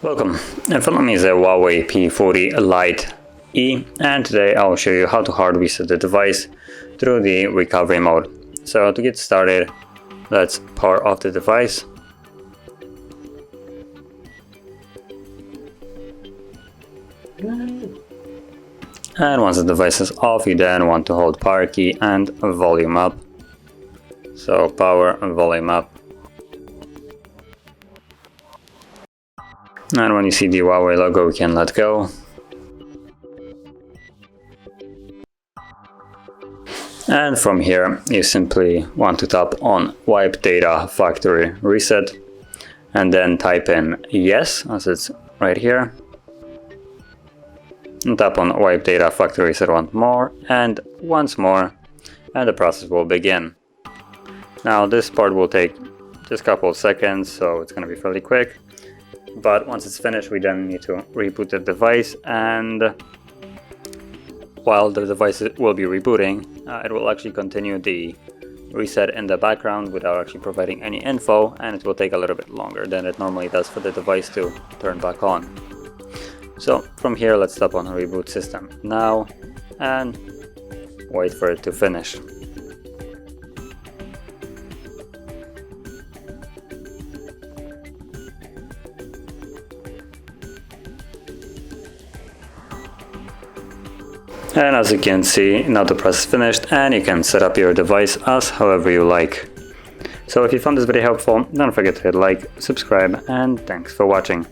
Welcome, in front of me is a Huawei P40 Lite E, and today I'll show you how to hard reset the device through the recovery mode. So to get started, let's power off the device. And once the device is off, you then want to hold power key and volume up. So power and volume up. And when you see the Huawei logo, we can let go. And from here, you simply want to tap on Wipe Data Factory Reset and then type in yes, as it's right here. And tap on Wipe Data Factory Reset once more, and the process will begin. Now this part will take just a couple of seconds, so it's going to be fairly quick. But once it's finished, we then need to reboot the device, and while the device will be rebooting, it will actually continue the reset in the background without actually providing any info, and it will take a little bit longer than it normally does for the device to turn back on. So from here, let's tap on Reboot System now and wait for it to finish. And as you can see, now the process is finished and you can set up your device as however you like. So if you found this video helpful, don't forget to hit like, subscribe, and thanks for watching.